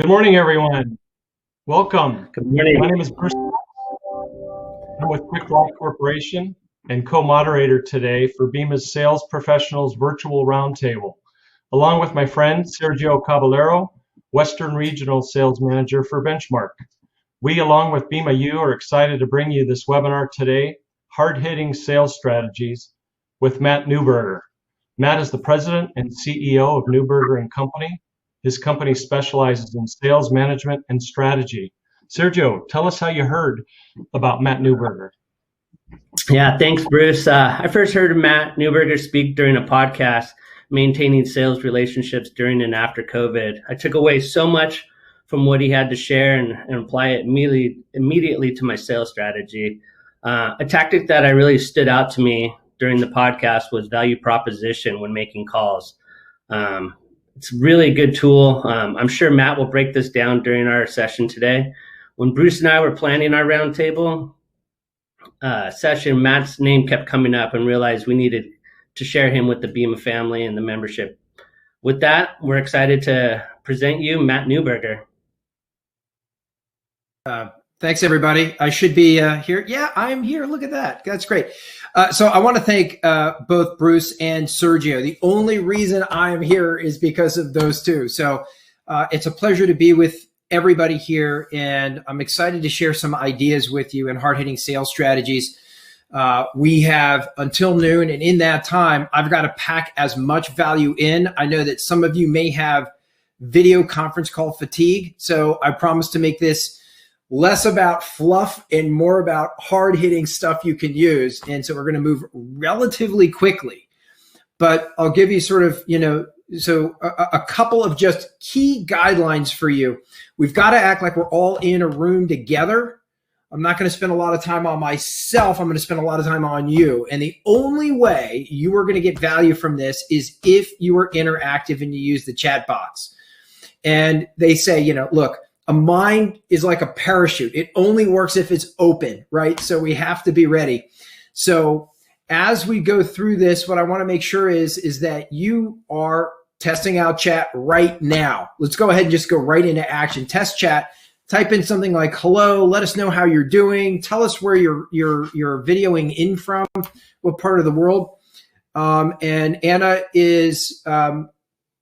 Good morning, everyone. Welcome. Good morning. My name is Bruce. I'm with Quick Law Corporation and co-moderator today for BEMA's Sales Professionals Virtual Roundtable, along with my friend Sergio Caballero, Western Regional Sales Manager for Benchmark. We, along with BEMA-U, are excited to bring you this webinar today, Hard-Hitting Sales Strategies, with Matt Nuerberger. Matt is the president and CEO of Nuerberger and Company. His company specializes in sales management and strategy. Sergio, tell us how you heard about Matt Nuerberger. Yeah, thanks, Bruce. I first heard Matt Nuerberger speak during a podcast, Maintaining Sales Relationships During and After COVID. I took away so much from what he had to share and apply it immediately to my sales strategy. A tactic that I really stood out to me during the podcast was value proposition when making calls. It's really a good tool. I'm sure Matt will break this down during our session today. When Bruce and I were planning our roundtable session, Matt's name kept coming up and realized we needed to share him with the BEMA family and the membership. With that, we're excited to present you Matt Nuerberger. Thanks, everybody. I should be here. Yeah, I'm here. Look at that. That's great. So I want to thank both Bruce and Sergio. The only reason I'm here is because of those two. So it's a pleasure to be with everybody here, and I'm excited to share some ideas with you and hard-hitting sales strategies. We have until noon, and in that time, I've got to pack as much value in. I know that some of you may have video conference call fatigue, so I promise to make this less about fluff and more about hard-hitting stuff you can use. And so we're going to move relatively quickly. But I'll give you sort of, a couple of just key guidelines for you. We've got to act like we're all in a room together. I'm not going to spend a lot of time on myself. I'm going to spend a lot of time on you. And the only way you are going to get value from this is if you are interactive and you use the chat box. And they say, look, a mind is like a parachute. It only works if it's open, right? So we have to be ready. So as we go through this, what I want to make sure is that you are testing out chat right now. Let's go ahead and just go right into action. Test chat. Type in something like hello. Let us know how you're doing. Tell us where you're videoing in from, what part of the world. And Anna is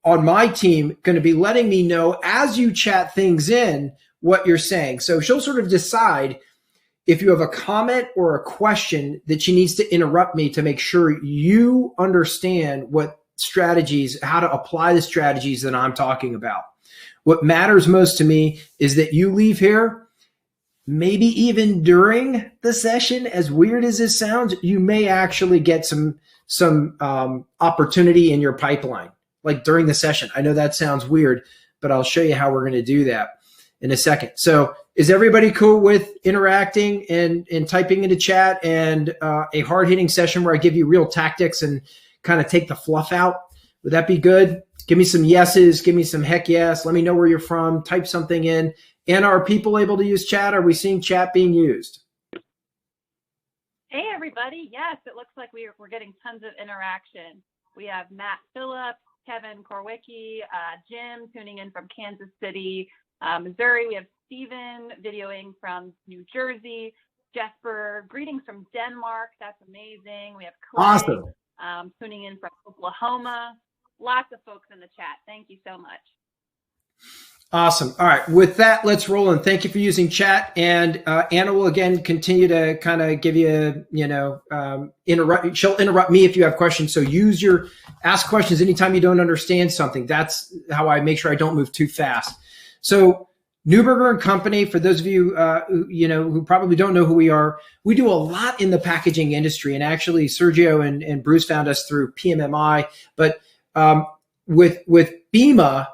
on my team going to be letting me know as you chat things in what you're saying. So she'll sort of decide if you have a comment or a question that she needs to interrupt me to make sure you understand what strategies, how to apply the strategies that I'm talking about. What matters most to me is that you leave here, maybe even during the session, as weird as this sounds, you may actually get some opportunity in your pipeline. Like during the session. I know that sounds weird, but I'll show you how we're going to do that in a second. So is everybody cool with interacting and typing into chat and a hard-hitting session where I give you real tactics and kind of take the fluff out? Would that be good? Give me some yeses. Give me some heck yes. Let me know where you're from. Type something in. And are people able to use chat? Are we seeing chat being used? Hey, everybody. Yes, it looks like we're getting tons of interaction. We have Matt Phillips, Kevin Korwicki, Jim tuning in from Kansas City, Missouri. We have Steven videoing from New Jersey, Jesper, greetings from Denmark. That's amazing. We have Clay tuning in from Oklahoma. Lots of folks in the chat. Thank you so much. Awesome. All right. With that, let's roll in. Thank you for using chat. And Anna will again continue to kind of give you, interrupt. She'll interrupt me if you have questions. So ask questions anytime you don't understand something. That's how I make sure I don't move too fast. So Nuerberger and Company, for those of you, who probably don't know who we are, we do a lot in the packaging industry. And actually Sergio and Bruce found us through PMMI. But with BEMA,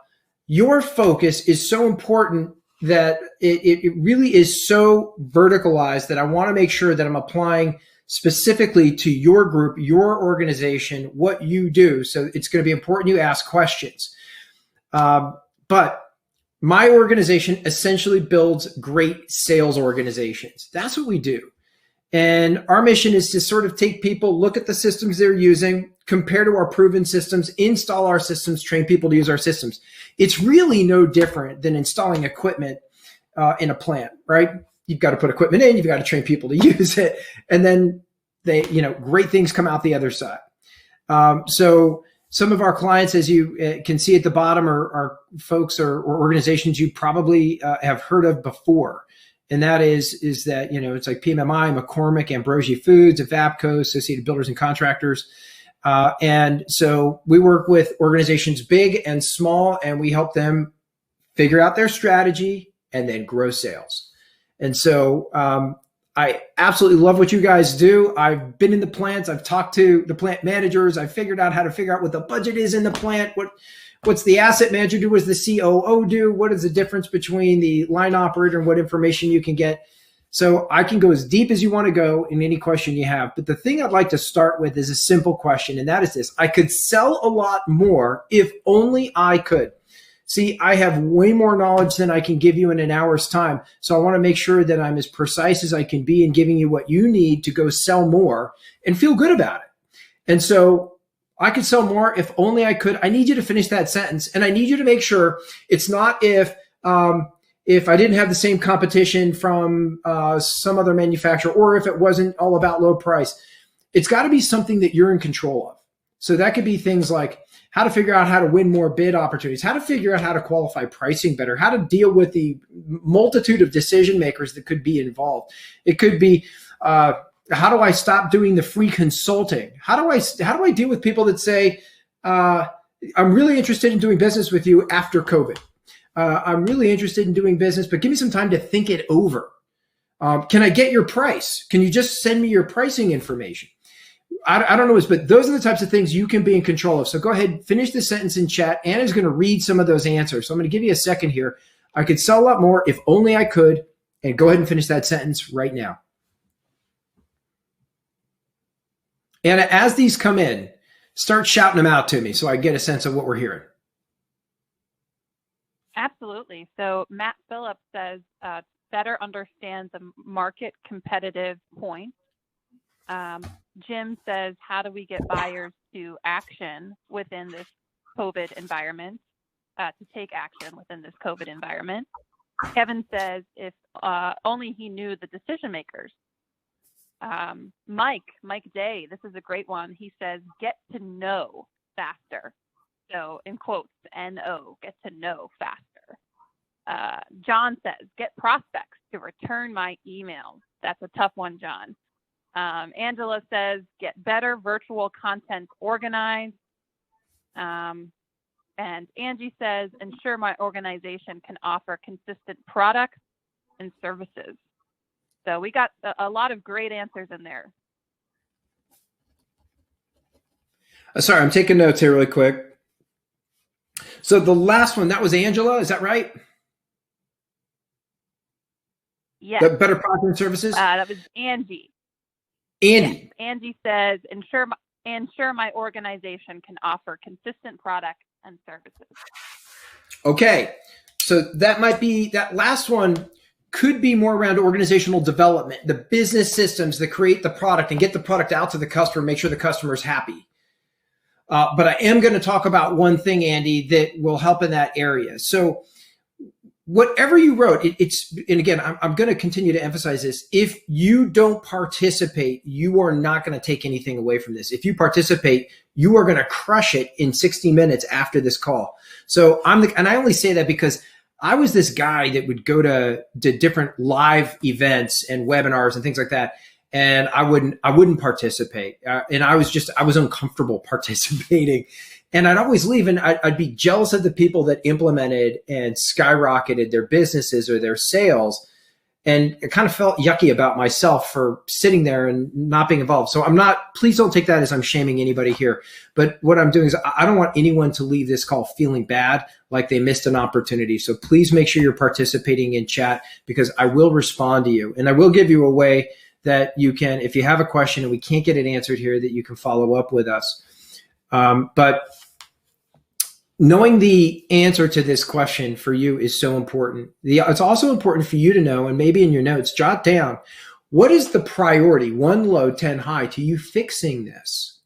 your focus is so important that it really is so verticalized that I want to make sure that I'm applying specifically to your group, your organization, what you do. So it's going to be important you ask questions. But my organization essentially builds great sales organizations. That's what we do. And our mission is to sort of take people, look at the systems they're using, compare to our proven systems, install our systems, train people to use our systems. It's really no different than installing equipment in a plant, right? You've got to put equipment in, you've got to train people to use it, and then great things come out the other side. So some of our clients, as you can see at the bottom, are folks or organizations you probably have heard of before. And that is that, it's like PMMI, McCormick, Ambrosia Foods, Avapco, Associated Builders and Contractors. And so we work with organizations big and small, and we help them figure out their strategy and then grow sales. And so I absolutely love what you guys do. I've been in the plants. I've talked to the plant managers. I've figured out how to figure out what the budget is in the plant. What's the asset manager do? What's the COO do? What is the difference between the line operator and what information you can get? So I can go as deep as you want to go in any question you have. But the thing I'd like to start with is a simple question, and that is this. I could sell a lot more if only I could. See, I have way more knowledge than I can give you in an hour's time. So I want to make sure that I'm as precise as I can be in giving you what you need to go sell more and feel good about it. And so I could sell more if only I could. I need you to finish that sentence. And I need you to make sure it's not if I didn't have the same competition from some other manufacturer, or if it wasn't all about low price. It's got to be something that you're in control of. So that could be things like how to figure out how to win more bid opportunities, how to figure out how to qualify pricing better, how to deal with the multitude of decision makers that could be involved. It could be how do I stop doing the free consulting? How do I deal with people that say, I'm really interested in doing business with you after COVID. I'm really interested in doing business, but give me some time to think it over. Can I get your price? Can you just send me your pricing information? I don't know, but those are the types of things you can be in control of. So go ahead, finish the sentence in chat. Anna's going to read some of those answers. So I'm going to give you a second here. I could sell a lot more if only I could. And go ahead and finish that sentence right now. Anna, as these come in, start shouting them out to me so I get a sense of what we're hearing. Absolutely. So Matt Phillips says, better understand the market competitive points. Jim says, how do we get buyers to action within this COVID environment, to take action within this COVID environment? Kevin says, if only he knew the decision makers. Mike Day, this is a great one. He says, get to know faster. So in quotes, N-O, get to know faster. John says, get prospects to return my emails. That's a tough one, John. Angela says, get better virtual content organized. And Angie says, ensure my organization can offer consistent products and services. So we got a lot of great answers in there. Sorry, I'm taking notes here really quick. So the last one, that was Angela, is that right? Yes. The better product and services? That was Angie. Andy. Yes. Angie says, ensure my organization can offer consistent products and services. Okay. So that might be, that last one could be more around organizational development, the business systems that create the product and get the product out to the customer, make sure the customer is happy. But I am going to talk about one thing, Andy, that will help in that area. So whatever you wrote, and again, I'm going to continue to emphasize this. If you don't participate, you are not going to take anything away from this. If you participate, you are going to crush it in 60 minutes after this call. So and I only say that because I was this guy that would go to different live events and webinars and things like that. And I wouldn't participate. And I was uncomfortable participating. And I'd always leave, and I'd be jealous of the people that implemented and skyrocketed their businesses or their sales. And I kind of felt yucky about myself for sitting there and not being involved. So please don't take that as I'm shaming anybody here. But what I'm doing is I don't want anyone to leave this call feeling bad, like they missed an opportunity. So please make sure you're participating in chat, because I will respond to you. And I will give you a way that you can, if you have a question and we can't get it answered here, that you can follow up with us. But knowing the answer to this question for you is so important. It's also important for you to know, and maybe in your notes, jot down, what is the priority, 1 low, 10 high, to you fixing this?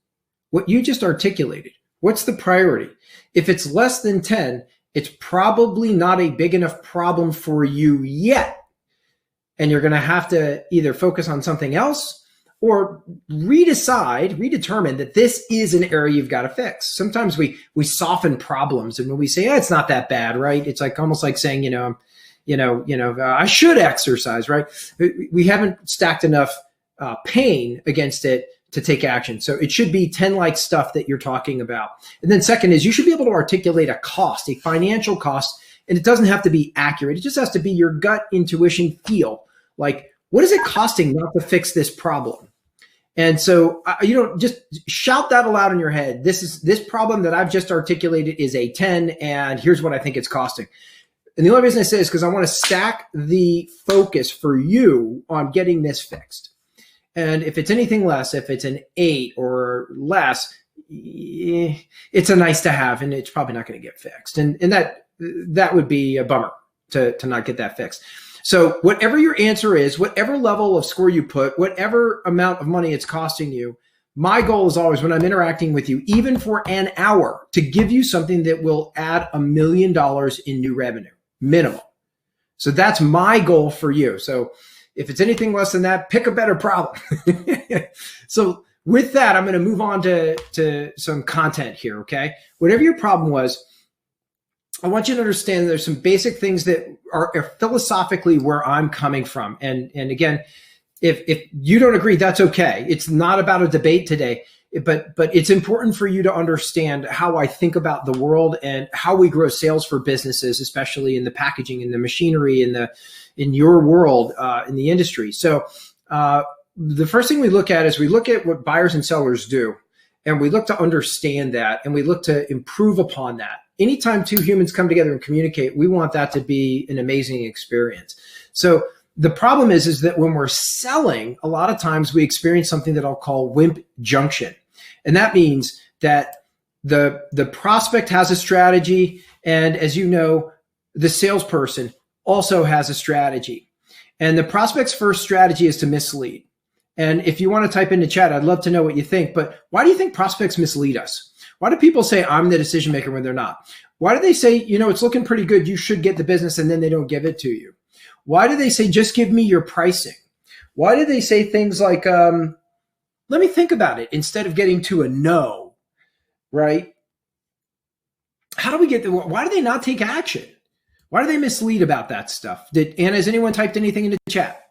What you just articulated, what's the priority? If it's less than 10, it's probably not a big enough problem for you yet. And you're going to have to either focus on something else or redetermine that this is an area you've got to fix. Sometimes we soften problems, and when we say, it's not that bad, right? It's like almost like saying, I should exercise, right? We haven't stacked enough pain against it to take action. So it should be 10 like stuff that you're talking about. And then second is you should be able to articulate a cost, a financial cost, and it doesn't have to be accurate. It just has to be your gut intuition feel. Like, what is it costing not to fix this problem? And so, just shout that aloud in your head. This problem that I've just articulated is a 10, and here's what I think it's costing. And the only reason I say this is because I want to stack the focus for you on getting this fixed. And if it's anything less, if it's an 8 or less, it's a nice to have, and it's probably not going to get fixed. And that would be a bummer to not get that fixed. So whatever your answer is, whatever level of score you put, whatever amount of money it's costing you, my goal is always when I'm interacting with you, even for an hour, to give you something that will add $1 million in new revenue, minimum. So that's my goal for you. So if it's anything less than that, pick a better problem. So with that, I'm going to move on to some content here, okay? Whatever your problem was, I want you to understand there's some basic things that are philosophically where I'm coming from. And again, if you don't agree, that's okay. It's not about a debate today, but it's important for you to understand how I think about the world and how we grow sales for businesses, especially in the packaging and the machinery in your world, in the industry. So the first thing we look at is we look at what buyers and sellers do, and we look to understand that, and we look to improve upon that. Anytime two humans come together and communicate, we want that to be an amazing experience. So the problem is that when we're selling, a lot of times we experience something that I'll call wimp junction. And that means that the prospect has a strategy. And as you know, the salesperson also has a strategy. And the prospect's first strategy is to mislead. And if you want to type into chat, I'd love to know what you think. But why do you think prospects mislead us? Why do people say I'm the decision maker when they're not? Why do they say, it's looking pretty good, you should get the business, and then they don't give it to you? Why do they say, just give me your pricing? Why do they say things like, let me think about it, instead of getting to a no, right? How do we get there? Why do they not take action? Why do they mislead about that stuff? Anna, has anyone typed anything into the chat?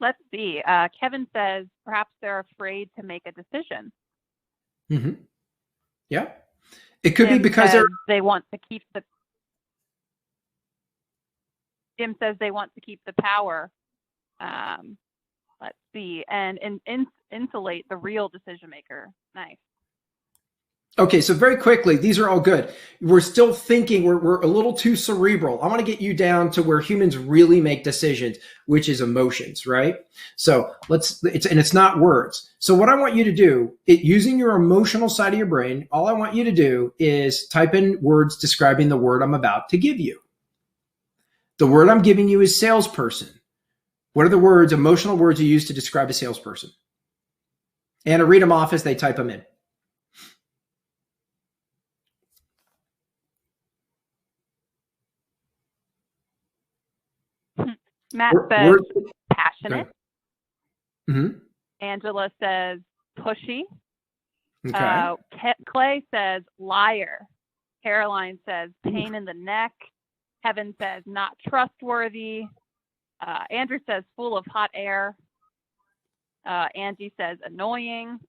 Let's see. Kevin says perhaps they're afraid to make a decision. Mm-hmm. Yeah. It could be because they want to keep the. Jim says they want to keep the power. Let's see, and insulate the real decision maker. Nice. Okay, so very quickly, these are all good. We're still thinking, we're a little too cerebral. I want to get you down to where humans really make decisions, which is emotions, right? So it's not words. So what I want you to do, using your emotional side of your brain, all I want you to do is type in words describing the word I'm about to give you. The word I'm giving you is salesperson. What are the words, emotional words you use to describe a salesperson? Anna, read them off as they type them in. Matt says passionate. Mm-hmm. Angela says pushy. Okay. Clay says liar. Caroline says pain in the neck. Kevin says not trustworthy. Andrew says full of hot air. Angie says annoying.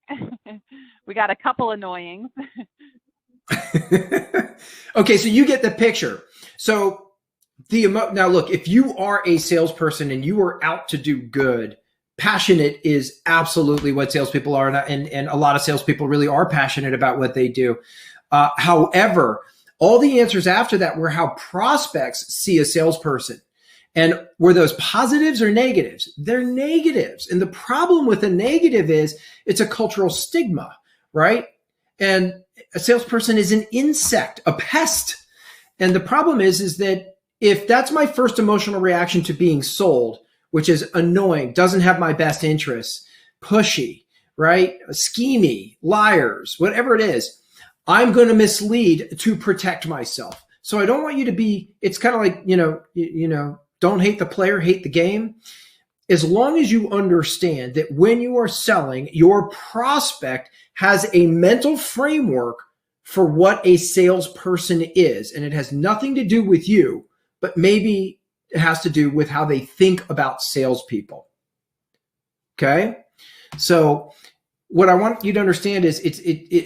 We got a couple annoyings. Okay, so you get the picture. So now look, if you are a salesperson and you are out to do good, passionate is absolutely what salespeople are, and a lot of salespeople really are passionate about what they do. However, all the answers after that were how prospects see a salesperson. And were those positives or negatives? They're negatives. And the problem with a negative is it's a cultural stigma, right? And a salesperson is an insect, a pest. And the problem is that if that's my first emotional reaction to being sold, which is annoying, doesn't have my best interests, pushy, right? Schemy, liars, whatever it is, I'm going to mislead to protect myself. So I don't want you to be, it's kind of like, don't hate the player, hate the game. As long as you understand that when you are selling, your prospect has a mental framework for what a salesperson is, and it has nothing to do with you, but maybe it has to do with how they think about salespeople. Okay? So what I want you to understand is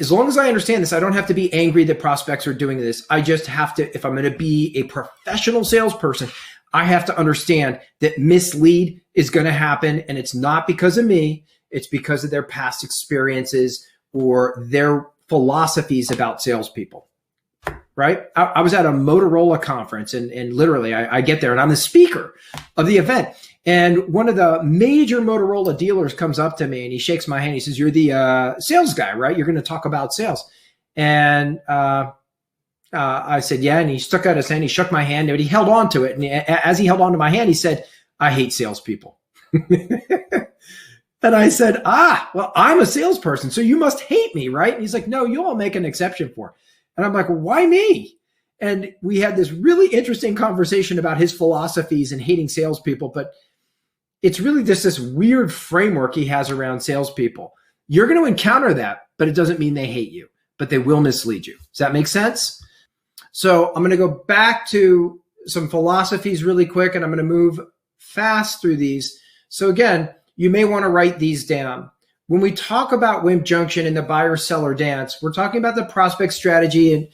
as long as I understand this, I don't have to be angry that prospects are doing this. I just have to, if I'm going to be a professional salesperson, I have to understand that mislead is going to happen, and it's not because of me. It's because of their past experiences or their philosophies about salespeople, right? I was at a Motorola conference, and literally I get there, and I'm the speaker of the event. And one of the major Motorola dealers comes up to me, and he shakes my hand. He says, "You're the sales guy, right? You're going to talk about sales." And I said, "Yeah." And he stuck out his hand. He shook my hand, but he held on to it. And as he held on to my hand, he said, "I hate salespeople." And I said, well, I'm a salesperson, so you must hate me, right? And he's like, "No, you all make an exception for." And I'm like, "Well, why me?" And we had this really interesting conversation about his philosophies and hating salespeople, but it's really just this weird framework he has around salespeople. You're going to encounter that, but it doesn't mean they hate you, but they will mislead you. Does that make sense? So I'm going to go back to some philosophies really quick, and I'm going to move fast through these. So again, you may want to write these down. When we talk about Wimp Junction and the buyer-seller dance, we're talking about the prospect strategy, and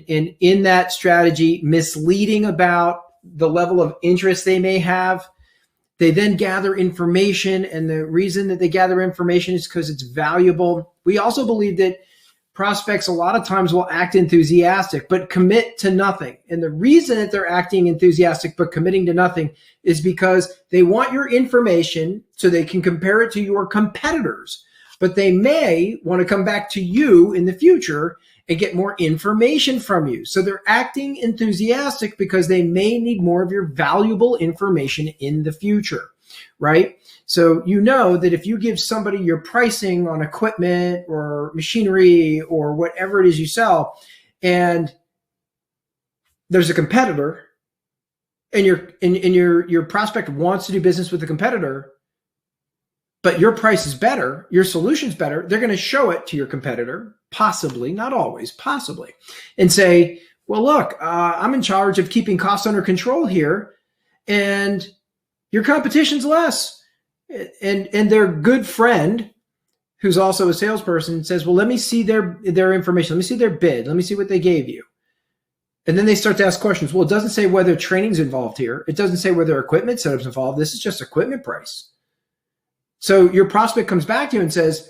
in that strategy, misleading about the level of interest they may have. They then gather information, and the reason that they gather information is because it's valuable. We also believe that prospects a lot of times will act enthusiastic but commit to nothing. And the reason that they're acting enthusiastic but committing to nothing is because they want your information so they can compare it to your competitors. But they may want to come back to you in the future and get more information from you. So they're acting enthusiastic because they may need more of your valuable information in the future, right? So you know that if you give somebody your pricing on equipment or machinery or whatever it is you sell, and there's a competitor, and your prospect wants to do business with the competitor, but your price is better, your solution's better, they're going to show it to your competitor, possibly, not always, possibly, and say, "Well, look, I'm in charge of keeping costs under control here, and your competition's less." And their good friend, who's also a salesperson, says, "Well, let me see their information. Let me see their bid. Let me see what they gave you." And then they start to ask questions. "Well, it doesn't say whether training's involved here. It doesn't say whether equipment setup's involved. This is just equipment price." So your prospect comes back to you and says,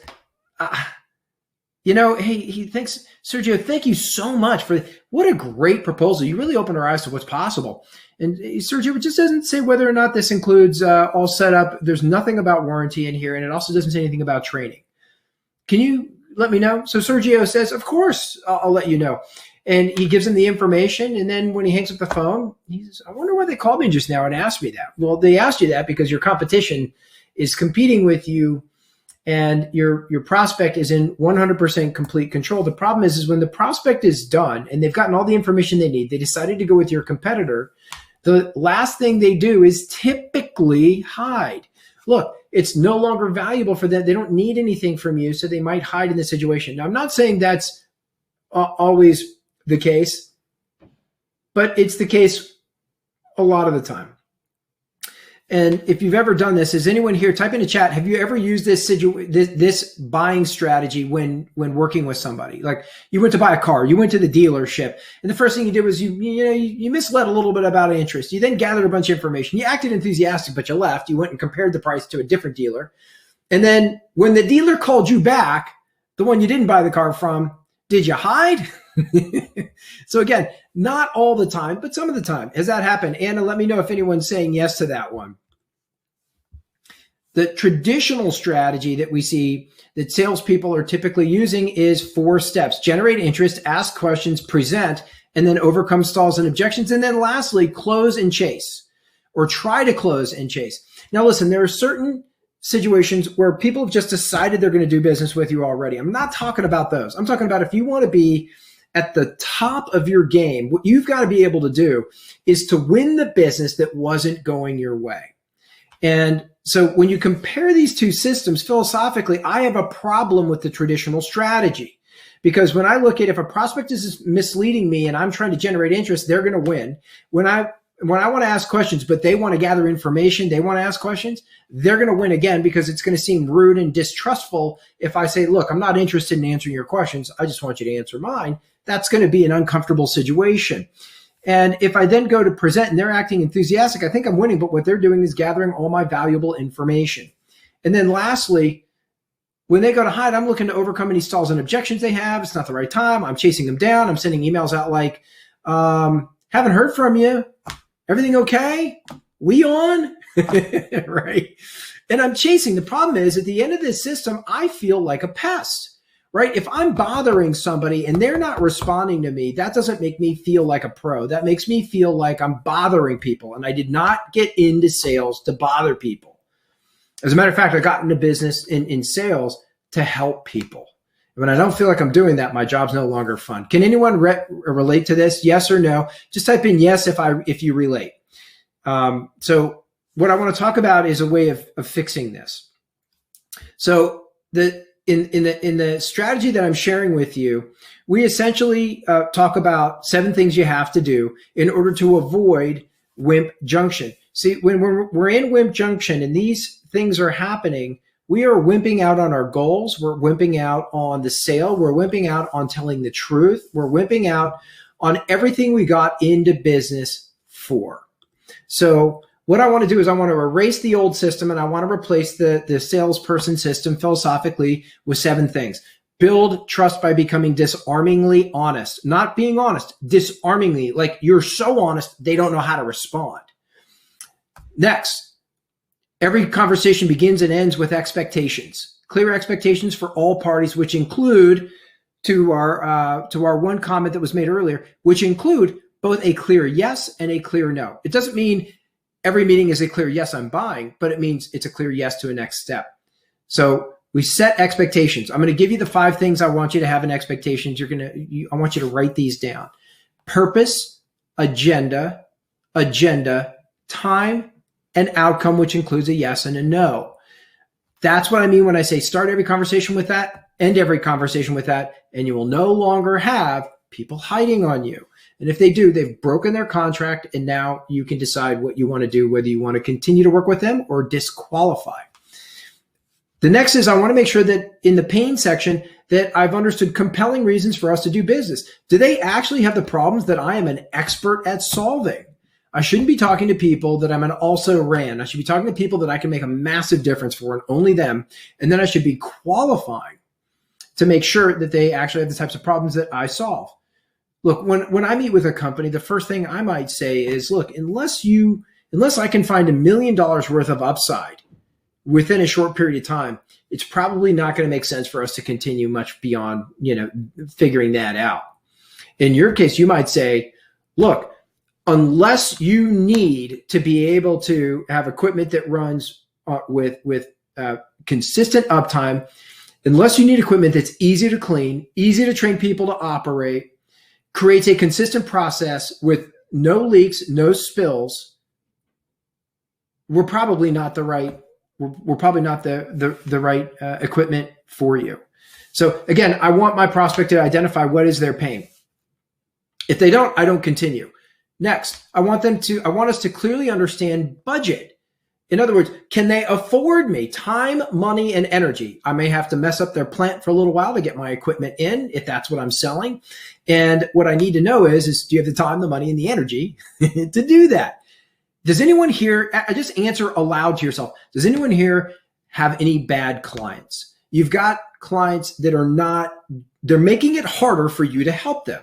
hey, he thinks, "Sergio, thank you so much for what a great proposal. You really opened our eyes to what's possible. And Sergio, it just doesn't say whether or not this includes all setup. There's nothing about warranty in here, and it also doesn't say anything about training. Can you let me know?" So Sergio says, "Of course, I'll let you know." And he gives him the information, and then when he hangs up the phone, he says, "I wonder why they called me just now and asked me that." Well, they asked you that because your competition is competing with you, and your prospect is in 100% complete control. The problem is when the prospect is done and they've gotten all the information they need, they decided to go with your competitor, the last thing they do is typically hide. Look, it's no longer valuable for them. They don't need anything from you, so they might hide in the situation. Now, I'm not saying that's always the case, but it's the case a lot of the time. And if you've ever done this, is anyone here, type in the chat, have you ever used this buying strategy when working with somebody? Like you went to buy a car, you went to the dealership, and the first thing you did was you misled a little bit about interest. You then gathered a bunch of information. You acted enthusiastic, but you left. You went and compared the price to a different dealer. And then when the dealer called you back, the one you didn't buy the car from, did you hide? So again, not all the time, but some of the time. Has that happened? Anna, let me know if anyone's saying yes to that one. The traditional strategy that we see that salespeople are typically using is 4 steps: generate interest, ask questions, present, and then overcome stalls and objections. And then lastly, close and chase, or try to close and chase. Now, listen, there are certain situations where people have just decided they're going to do business with you already. I'm not talking about those. I'm talking about if you want to be at the top of your game, what you've got to be able to do is to win the business that wasn't going your way. And so when you compare these two systems, philosophically, I have a problem with the traditional strategy. Because when I look at if a prospect is misleading me and I'm trying to generate interest, they're going to win. When I want to ask questions, but they want to gather information, they want to ask questions, they're going to win again, because it's going to seem rude and distrustful if I say, look, I'm not interested in answering your questions. I just want you to answer mine. That's going to be an uncomfortable situation. And if I then go to present and they're acting enthusiastic, I think I'm winning, but what they're doing is gathering all my valuable information. And then lastly, when they go to hide, I'm looking to overcome any stalls and objections they have. It's not the right time. I'm chasing them down. I'm sending emails out like, haven't heard from you. Everything okay? We on? Right? And I'm chasing. The problem is at the end of this system, I feel like a pest. Right? If I'm bothering somebody and they're not responding to me, that doesn't make me feel like a pro. That makes me feel like I'm bothering people. And I did not get into sales to bother people. As a matter of fact, I got into business in sales to help people. When I don't feel like I'm doing that, my job's no longer fun. Can anyone relate to this? Yes or no? Just type in yes if you relate. So what I want to talk about is a way of fixing this. So in the strategy that I'm sharing with you, we essentially talk about 7 things you have to do in order to avoid Wimp Junction. See, when we're in Wimp Junction and these things are happening, we are wimping out on our goals. We're wimping out on the sale. We're wimping out on telling the truth. We're wimping out on everything we got into business for. So what I want to do is I want to erase the old system and I want to replace the salesperson system philosophically with 7 things. Build trust by becoming disarmingly honest. Not being honest, disarmingly. Like you're so honest, they don't know how to respond. Next, every conversation begins and ends with expectations. Clear expectations for all parties, which include, to our one comment that was made earlier, which include both a clear yes and a clear no. It doesn't mean every meeting is a clear yes, I'm buying, but it means it's a clear yes to a next step. So we set expectations. I'm going to give you the 5 things I want you to have in expectations. I want you to write these down. Purpose, agenda, time, and outcome, which includes a yes and a no. That's what I mean when I say start every conversation with that, end every conversation with that, and you will no longer have people hiding on you. And if they do, they've broken their contract, and now you can decide what you want to do, whether you want to continue to work with them or disqualify. The next is I want to make sure that in the pain section that I've understood compelling reasons for us to do business. Do they actually have the problems that I am an expert at solving? I shouldn't be talking to people that I'm an also-ran. I should be talking to people that I can make a massive difference for and only them. And then I should be qualifying to make sure that they actually have the types of problems that I solve. Look, when I meet with a company, the first thing I might say is, look, unless I can find $1 million worth of upside within a short period of time, it's probably not going to make sense for us to continue much beyond, figuring that out. In your case, you might say, look, unless you need to be able to have equipment that runs with consistent uptime, unless you need equipment that's easy to clean, easy to train people to operate, creates a consistent process with no leaks, no spills, we're probably not the right equipment for you. So again, I want my prospect to identify what is their pain. If they don't, I don't continue. Next, I want us to clearly understand budget. In other words, can they afford me time, money, and energy? I may have to mess up their plant for a little while to get my equipment in, if that's what I'm selling. And what I need to know is do you have the time, the money, and the energy to do that? Does anyone here, just answer aloud to yourself, does anyone here have any bad clients? You've got clients that they're making it harder for you to help them.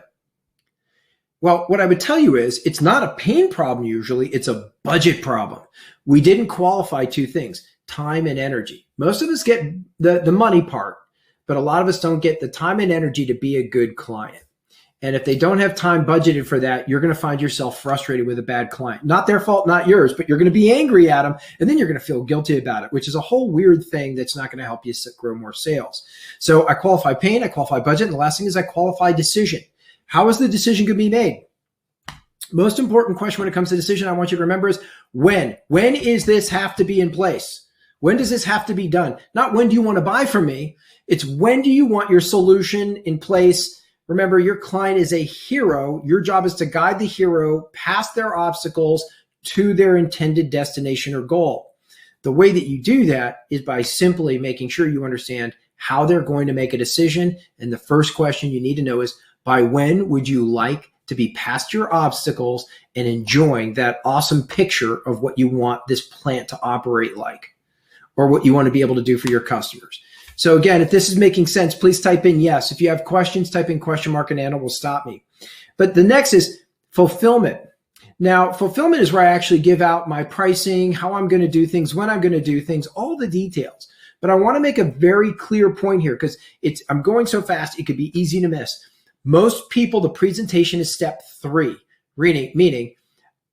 Well, what I would tell you is it's not a pain problem usually, it's a budget problem. We didn't qualify 2 things, time and energy. Most of us get the money part, but a lot of us don't get the time and energy to be a good client. And if they don't have time budgeted for that, you're going to find yourself frustrated with a bad client. Not their fault, not yours, but you're going to be angry at them. And then you're going to feel guilty about it, which is a whole weird thing that's not going to help you grow more sales. So I qualify pain, I qualify budget. And the last thing is I qualify decision. How is the decision going to be made? Most important question when it comes to decision I want you to remember is when. When is this have to be in place? When does this have to be done? Not when do you want to buy from me? It's when do you want your solution in place? Remember, your client is a hero. Your job is to guide the hero past their obstacles to their intended destination or goal. The way that you do that is by simply making sure you understand how they're going to make a decision. And the first question you need to know is, by when would you like to be past your obstacles and enjoying that awesome picture of what you want this plant to operate like, or what you want to be able to do for your customers? So again, if this is making sense, please type in yes. If you have questions, type in question mark and Anna will stop me. But the next is fulfillment. Now, fulfillment is where I actually give out my pricing, how I'm going to do things, when I'm going to do things, all the details. But I want to make a very clear point here because I'm going so fast, it could be easy to miss. Most people, the presentation is step 3, meaning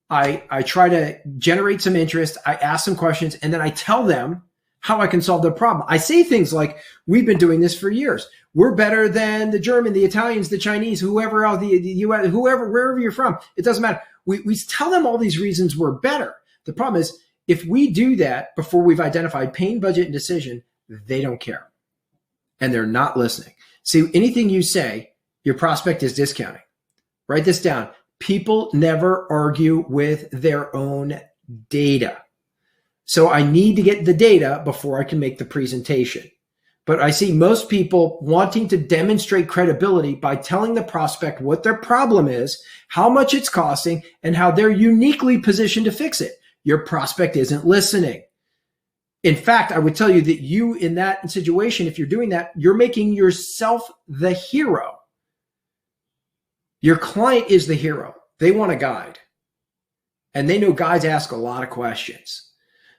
I try to generate some interest, I ask some questions, and then I tell them how I can solve their problem. I say things like, we've been doing this for years. We're better than the German, the Italians, the Chinese, whoever else, the US, whoever, wherever you're from. It doesn't matter. We tell them all these reasons we're better. The problem is, if we do that before we've identified pain, budget, and decision, they don't care. And they're not listening. See, anything you say, your prospect is discounting. Write this down. People never argue with their own data. So I need to get the data before I can make the presentation. But I see most people wanting to demonstrate credibility by telling the prospect what their problem is, how much it's costing, and how they're uniquely positioned to fix it. Your prospect isn't listening. In fact, I would tell you that you, in that situation, if you're doing that, you're making yourself the hero. Your client is the hero. They want a guide. And they know guides ask a lot of questions.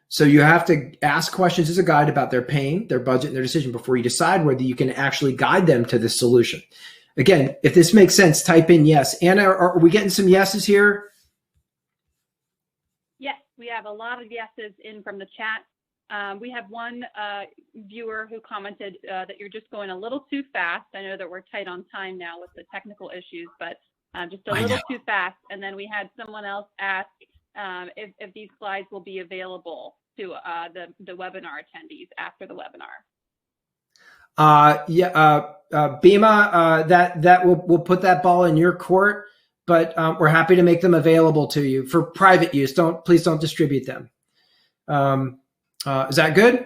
So you have to ask questions as a guide about their pain, their budget, and their decision before you decide whether you can actually guide them to the solution. Again, if this makes sense, type in yes. Anna, are we getting some yeses here? Yes, we have a lot of yeses in from the chat. We have one viewer who commented that you're just going a little too fast. I know that we're tight on time now with the technical issues, but just a little too fast. And then we had someone else ask if these slides will be available to the webinar attendees after the webinar. BEMA, that we'll put that ball in your court, but we're happy to make them available to you for private use. Please don't distribute them. Is that good?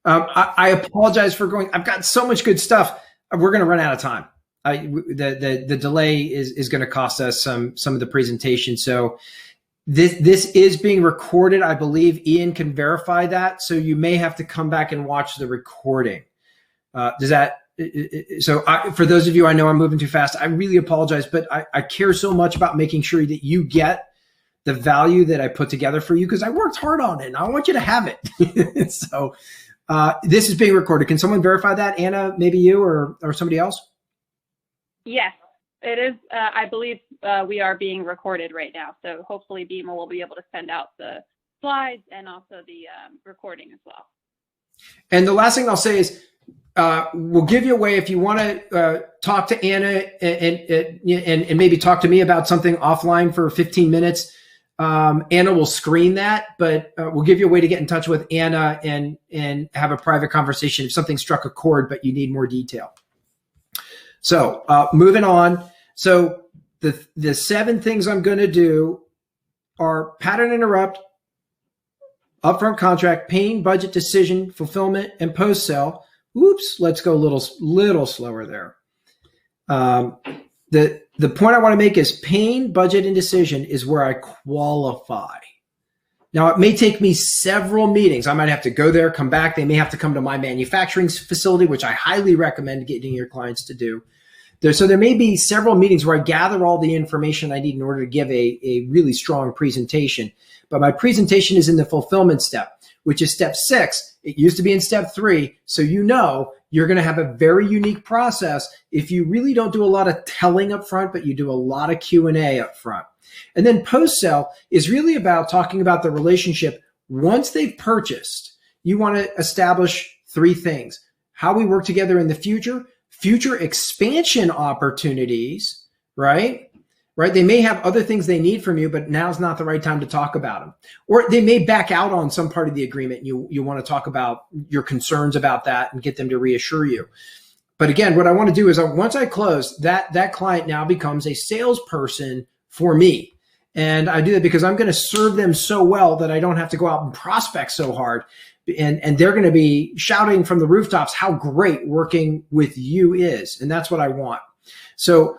I apologize for going. I've got so much good stuff. We're going to run out of time. The delay is going to cost us some of the presentation. So this is being recorded. I believe Ian can verify that. So you may have to come back and watch the recording. For those of you, I know I'm moving too fast. I really apologize, but I care so much about making sure that you get the value that I put together for you because I worked hard on it and I want you to have it. So this is being recorded. Can someone verify that? Anna, maybe you or somebody else? Yes, it is. I believe we are being recorded right now. So hopefully BEMA will be able to send out the slides and also the recording as well. And the last thing I'll say is we'll give you a way if you want to talk to Anna and maybe talk to me about something offline for 15 minutes. Anna will screen that, but we'll give you a way to get in touch with Anna and have a private conversation if something struck a chord, but you need more detail. So moving on. So the 7 things I'm going to do are pattern interrupt, upfront contract, pain, budget, decision, fulfillment, and post-sale. Oops, let's go a little slower there. The point I want to make is pain, budget, and decision is where I qualify. Now, it may take me several meetings. I might have to go there, come back. They may have to come to my manufacturing facility, which I highly recommend getting your clients to do. So there may be several meetings where I gather all the information I need in order to give a really strong presentation. But my presentation is in the fulfillment step, which is step 6. It used to be in step 3. So you're going to have a very unique process if you really don't do a lot of telling up front, but you do a lot of Q&A up front. And then post-sale is really about talking about the relationship once they've purchased. You want to establish 3 things: how we work together in the future expansion opportunities, right? They may have other things they need from you, but now's not the right time to talk about them. Or they may back out on some part of the agreement. You want to talk about your concerns about that and get them to reassure you. But again, what I want to do is once I close, that client now becomes a salesperson for me. And I do that because I'm going to serve them so well that I don't have to go out and prospect so hard. And they're going to be shouting from the rooftops how great working with you is. And that's what I want. So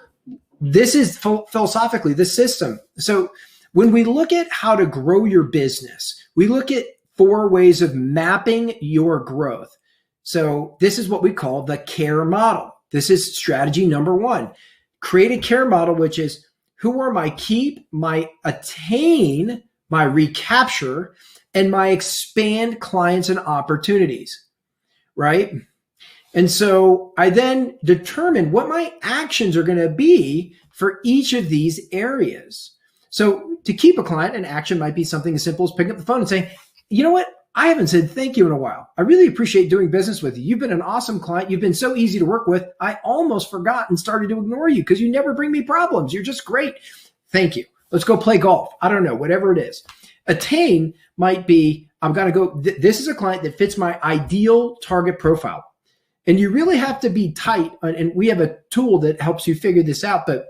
this is philosophically the system. So when we look at how to grow your business, we look at 4 ways of mapping your growth. So this is what we call the CARE model. This is strategy number 1. Create a CARE model, which is who are my keep, my attain, my recapture, and my expand clients and opportunities, right? And so I then determine what my actions are going to be for each of these areas. So to keep a client, an action might be something as simple as picking up the phone and saying, you know what? I haven't said thank you in a while. I really appreciate doing business with you. You've been an awesome client. You've been so easy to work with. I almost forgot and started to ignore you because you never bring me problems. You're just great. Thank you. Let's go play golf. I don't know, whatever it is. Attain might be, I'm going to go, this is a client that fits my ideal target profile. And you really have to be tight. And we have a tool that helps you figure this out. But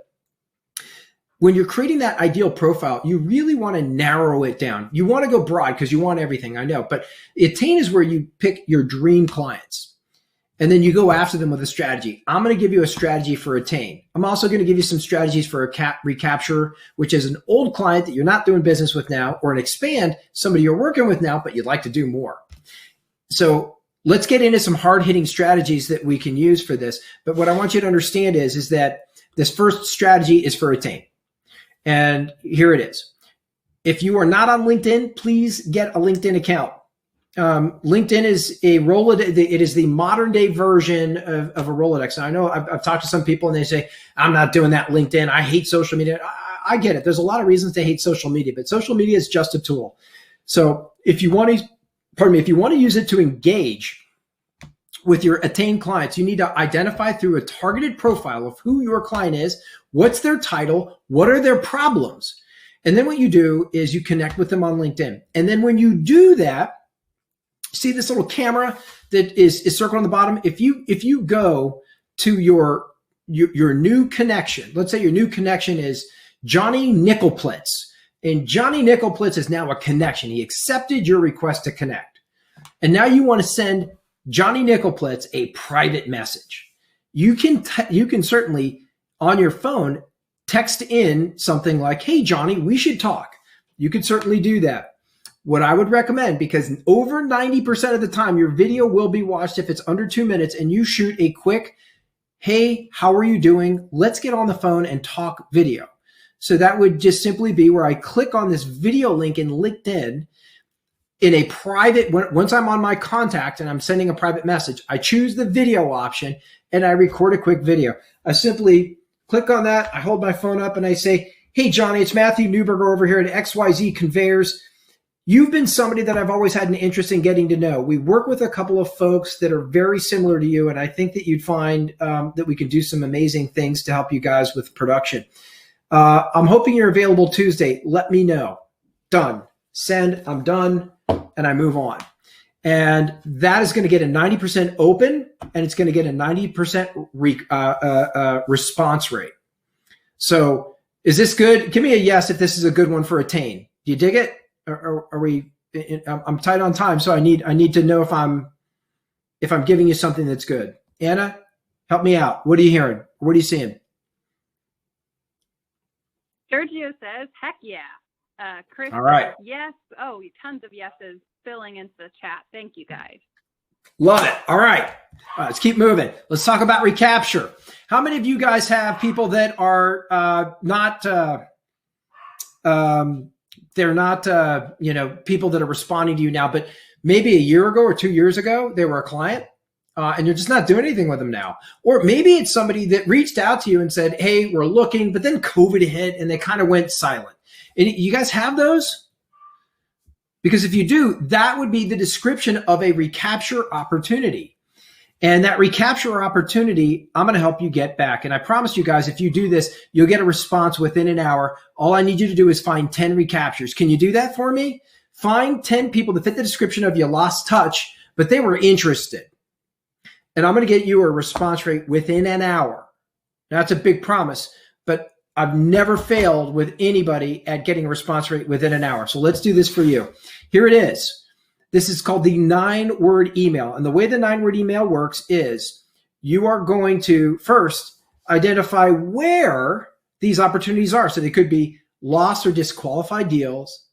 when you're creating that ideal profile, you really want to narrow it down. You want to go broad because you want everything, I know. But attain is where you pick your dream clients. And then you go after them with a strategy. I'm going to give you a strategy for attain. I'm also going to give you some strategies for a recapture, which is an old client that you're not doing business with now, or an expand, somebody you're working with now, but you'd like to do more. So let's get into some hard-hitting strategies that we can use for this. But what I want you to understand is that this first strategy is for attain. And here it is. If you are not on LinkedIn, please get a LinkedIn account. LinkedIn is a Rolodex. It is the modern day version of a Rolodex. And I know I've talked to some people and they say, I'm not doing that LinkedIn. I hate social media. I get it. There's a lot of reasons to hate social media, but social media is just a tool. So if you want to use it to engage with your attained clients, you need to identify through a targeted profile of who your client is, what's their title, what are their problems. And then what you do is you connect with them on LinkedIn. And then when you do that, see this little camera that is circled on the bottom? If you go to your new connection, let's say your new connection is Johnny Nickelplitz, and Johnny Nickelplitz is now a connection. He accepted your request to connect. And now you want to send Johnny Nickelplitz a private message. You can certainly on your phone text in something like, hey, Johnny, we should talk. You could certainly do that. What I would recommend, because over 90% of the time your video will be watched if it's under 2 minutes, and you shoot a quick, hey, how are you doing? Let's get on the phone and talk video. So that would just simply be where I click on this video link in LinkedIn in a private, once I'm on my contact and I'm sending a private message, I choose the video option and I record a quick video. I simply click on that. I hold my phone up and I say, hey, Johnny, it's Matthew Nuerberger over here at XYZ Conveyors. You've been somebody that I've always had an interest in getting to know. We work with a couple of folks that are very similar to you, and I think that you'd find that we can do some amazing things to help you guys with production. I'm hoping you're available Tuesday. Let me know. Done. Send. I'm done. And I move on. And that is going to get a 90% open, and it's going to get a 90% response rate. So is this good? Give me a yes if this is a good one for Attain. Do you dig it? Are we? I'm tight on time, so I need to know if I'm giving you something that's good. Anna, help me out. What are you hearing? What are you seeing? Sergio says, "Heck yeah." Chris, all right. Says, yes. Oh, tons of yeses filling into the chat. Thank you, guys. Love it. All right. Let's keep moving. Let's talk about recapture. How many of you guys have people that are they're not people that are responding to you now, but maybe a year ago or 2 years ago, they were a client and you're just not doing anything with them now. Or maybe it's somebody that reached out to you and said, hey, we're looking, but then COVID hit and they kind of went silent. And you guys have those? Because if you do, that would be the description of a recapture opportunity. And that recapture opportunity, I'm going to help you get back. And I promise you guys, if you do this, you'll get a response within an hour. All I need you to do is find 10 recaptures. Can you do that for me? Find 10 people that fit the description of you lost touch, but they were interested. And I'm going to get you a response rate within an hour. Now, that's a big promise, but I've never failed with anybody at getting a response rate within an hour. So let's do this for you. Here it is. This is called the 9-word email. And the way the 9-word email works is you are going to first identify where these opportunities are. So they could be lost or disqualified deals.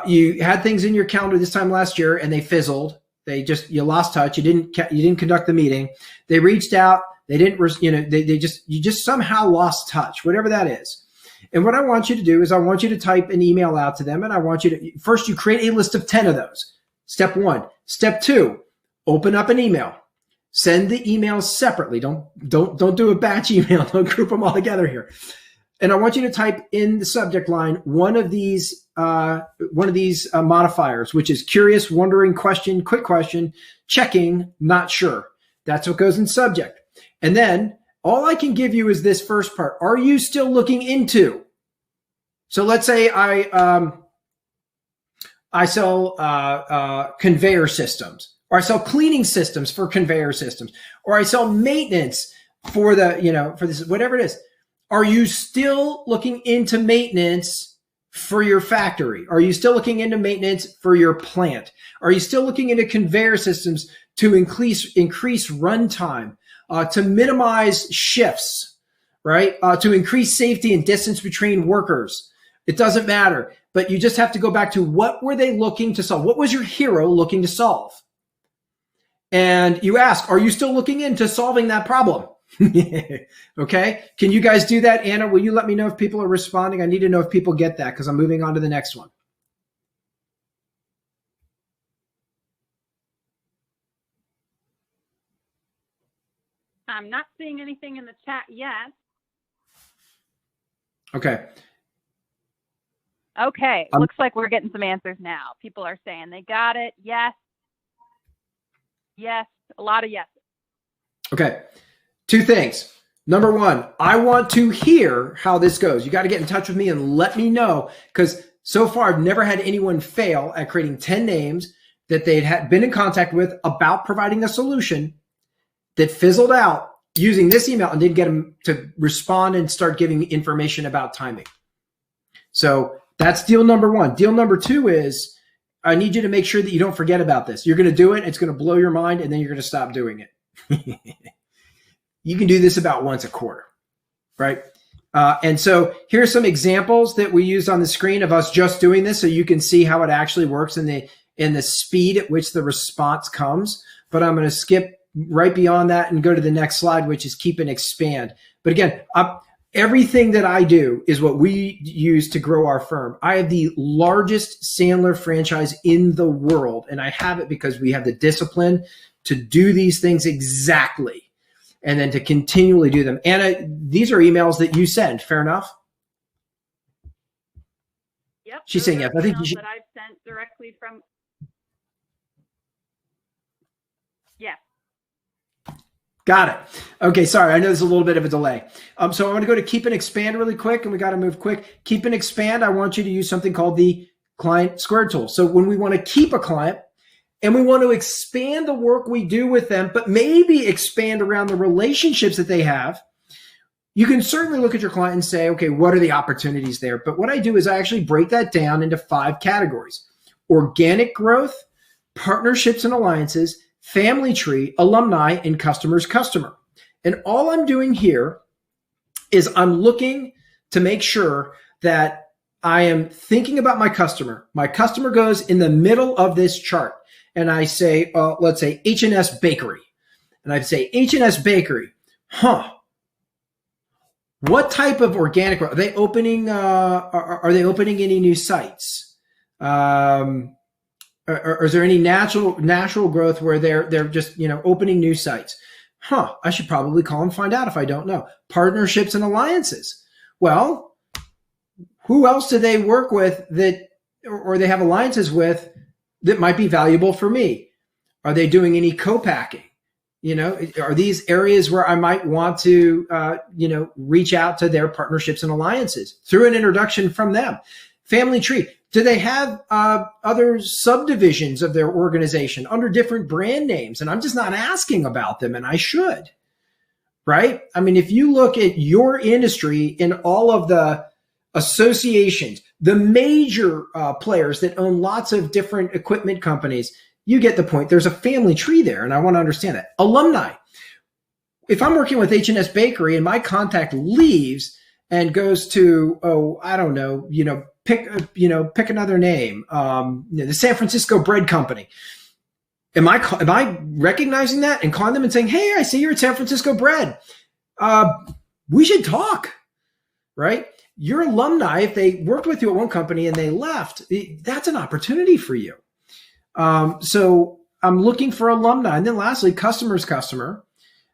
You had things in your calendar this time last year and they fizzled. You lost touch. You didn't conduct the meeting. They reached out. They didn't, you just somehow lost touch, whatever that is. And what I want you to do is I want you to type an email out to them. And I want you to, first you create a list of 10 of those. Step 1. Step 2, open up an email. Send the emails separately. Don't do a batch email. Don't group them all together here. And I want you to type in the subject line one of these modifiers, which is curious, wondering, question, quick question, checking, not sure. That's what goes in subject. And then all I can give you is this first part. Are you still looking into? So let's say I sell conveyor systems, or I sell cleaning systems for conveyor systems, or I sell maintenance for for this, whatever it is. Are you still looking into maintenance for your factory? Are you still looking into maintenance for your plant? Are you still looking into conveyor systems to increase runtime, to minimize shifts, right? To increase safety and distance between workers? It doesn't matter, but you just have to go back to what were they looking to solve? What was your hero looking to solve? And you ask, are you still looking into solving that problem? Okay. Can you guys do that? Anna, will you let me know if people are responding? I need to know if people get that because I'm moving on to the next one. I'm not seeing anything in the chat yet. Okay. Okay. Looks like we're getting some answers now. People are saying they got it. Yes. Yes. A lot of yeses. Okay. 2 things. Number 1, I want to hear how this goes. You got to get in touch with me and let me know, because so far I've never had anyone fail at creating 10 names that they'd been in contact with about providing a solution that fizzled out using this email and didn't get them to respond and start giving information about timing. So that's deal number 1. Deal number 2 is I need you to make sure that you don't forget about this. You're going to do it. It's going to blow your mind, and then you're going to stop doing it. You can do this about once a quarter, right? And so here's some examples that we used on the screen of us just doing this, so you can see how it actually works and the speed at which the response comes. But I'm going to skip right beyond that and go to the next slide, which is keep and expand. But again, everything that I do is what we use to grow our firm. I have the largest Sandler franchise in the world, and I have it because we have the discipline to do these things exactly and then to continually do them. Anna, these are emails that you send. Fair enough? Yep. She's saying yes. I think you should. That I've sent directly from. Yes. Got it. Okay, sorry. I know there's a little bit of a delay. So I'm going to go to keep and expand really quick, and we got to move quick. Keep and expand, I want you to use something called the client square tool. So when we want to keep a client and we want to expand the work we do with them, but maybe expand around the relationships that they have, you can certainly look at your client and say, okay, what are the opportunities there? But what I do is I actually break that down into 5 categories: organic growth, partnerships and alliances, family tree, alumni, and customer's customer. And all I'm doing here is I'm looking to make sure that I am thinking about my customer. My customer goes in the middle of this chart. and I say, let's say H&S Bakery, and I'd say H&S Bakery, what type of organic growth? Are they opening? Are they opening any new sites? Or is there any natural growth where they're just opening new sites? I should probably call and find out if I don't know. Partnerships and alliances. Well, who else do they work with that, or they have alliances with that might be valuable for me? Are they doing any co-packing? Are these areas where I might want to, reach out to their partnerships and alliances through an introduction from them? Family tree. Do they have other subdivisions of their organization under different brand names? And I'm just not asking about them, and I should, right? I mean, if you look at your industry in all of the associations, the major players that own lots of different equipment companies, you get the point. There's a family tree there, and I want to understand that. Alumni. If I'm working with H&S Bakery and my contact leaves and goes to, I don't know, pick another name, the San Francisco Bread Company. Am I recognizing that and calling them and saying, hey, I see you're at San Francisco Bread. We should talk, right? Your alumni, if they worked with you at one company and they left, that's an opportunity for you. So I'm looking for alumni. And then lastly, customer's customer.